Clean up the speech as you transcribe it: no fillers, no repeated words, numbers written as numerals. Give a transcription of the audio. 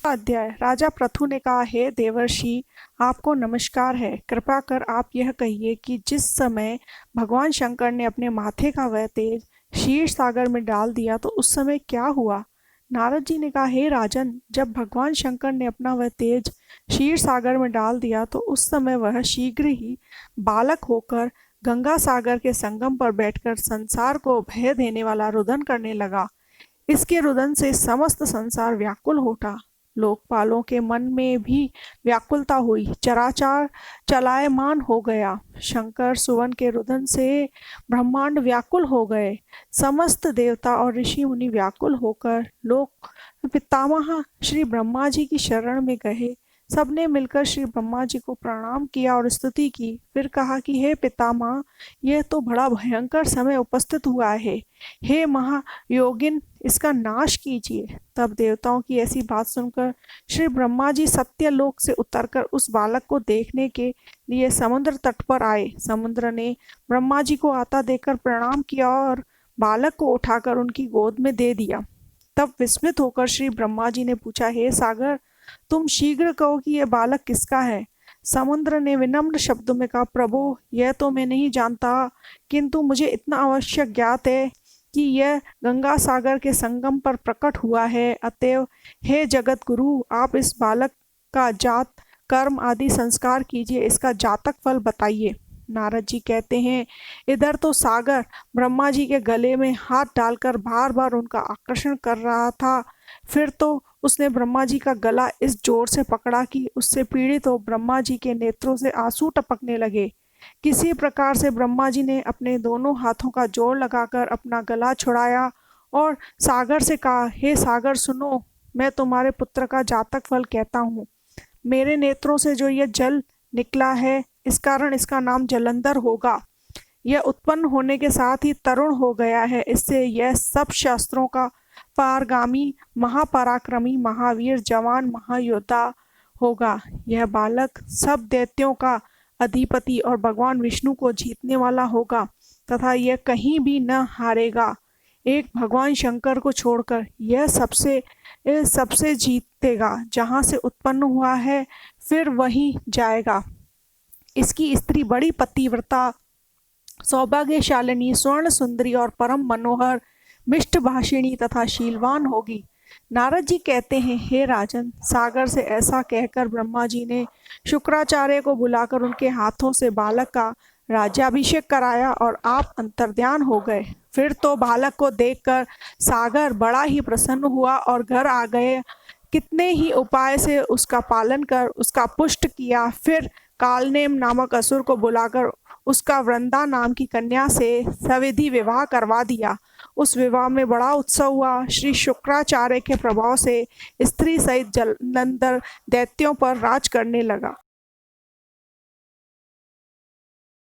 अध्याय। राजा पृथु ने कहा, हे देवर्षि, आपको नमस्कार है। कृपा कर आप यह कहिए कि जिस समय भगवान शंकर ने अपने माथे का वह तेज क्षीर सागर में डाल दिया तो उस समय क्या हुआ। नारद जी ने कहा, हे राजन, जब भगवान शंकर ने अपना वह तेज क्षीर सागर में डाल दिया तो उस समय वह शीघ्र ही बालक होकर गंगा सागर के संगम पर बैठकर संसार को भय देने वाला रुदन करने लगा। इसके रुदन से समस्त संसार व्याकुल हो उठा। लोकपालों के मन में भी व्याकुलता हुई, चराचर चलायमान हो गया। शंकर सुवन के रुदन से ब्रह्मांड व्याकुल हो गए। समस्त देवता और ऋषि मुनि व्याकुल होकर लोक पितामह श्री ब्रह्मा जी की शरण में गए। सबने मिलकर श्री ब्रह्मा जी को प्रणाम किया और स्तुति की। फिर कहा कि हे पितामह, यह तो बड़ा भयंकर समय उपस्थित हुआ है। हे महायोगिन, इसका नाश कीजिए। तब देवताओं की ऐसी बात सुनकर श्री ब्रह्मा जी सत्यलोक से उतरकर उस बालक को देखने के लिए समुद्र तट पर आए। समुद्र ने ब्रह्मा जी को आता देखकर प्रणाम किया और बालक को उठाकर उनकी गोद में दे दिया। तब विस्मित होकर श्री ब्रह्मा जी ने पूछा, हे सागर, तुम शीघ्र कहो कि यह बालक किसका है। समुद्र ने विनम्र शब्दों में कहा, प्रभु, यह तो मैं नहीं जानता, किंतु मुझे इतना अवश्य ज्ञात है कि यह गंगा सागर के संगम पर प्रकट हुआ है। अतएव हे जगत गुरु, आप इस बालक का जात कर्म आदि संस्कार कीजिए, इसका जातक फल बताइए। नारद जी कहते हैं, इधर तो सागर ब्रह्मा जी के गले में हाथ डालकर बार बार उनका आकर्षण कर रहा था। फिर तो उसने ब्रह्मा जी का गला इस जोर से पकड़ा कि उससे पीड़ित हो ब्रह्मा जी के नेत्रों से आंसू टपकने लगे। किसी प्रकार से ब्रह्मा जी ने अपने दोनों हाथों का जोर लगाकर अपना गला छुड़ाया और सागर से कहा, हे सागर, सुनो, मैं तुम्हारे पुत्र का जातक फल कहता हूँ। मेरे नेत्रों से जो यह जल निकला है, इस कारण इसका नाम जलंधर होगा। यह उत्पन्न होने के साथ ही तरुण हो गया है। इससे यह सब शास्त्रों का पारगामी, महापराक्रमी, महावीर, जवान, महायोद्धा होगा। यह बालक सब दैत्यों का अधिपति और भगवान विष्णु को जीतने वाला होगा तथा यह कहीं भी न हारेगा। एक भगवान शंकर को छोड़कर यह सबसे जीतेगा। जहाँ से उत्पन्न हुआ है फिर वहीं जाएगा। इसकी स्त्री बड़ी पतिव्रता, सौभाग्यशालिनी, स्वर्ण सुंदरी और परम मनोहर, मिष्ट भाषिणी तथा शीलवान होगी। नारद जी कहते हैं, हे राजन, सागर से ऐसा कहकर ब्रह्मा जी ने शुक्राचार्य को बुलाकर उनके हाथों से बालक का राज्याभिषेक कराया और आप अंतर्ध्यान हो गए। फिर तो बालक को देखकर सागर बड़ा ही प्रसन्न हुआ और घर आ गए। कितने ही उपाय से उसका पालन कर उसका पुष्ट किया। फिर कालनेम नामक असुर को बुलाकर उसका वृंदा नाम की कन्या से सविधि विवाह करवा दिया। उस विवाह में बड़ा उत्सव हुआ। श्री शुक्राचार्य के प्रभाव से स्त्री सहित जलंधर दैत्यों पर राज करने लगा।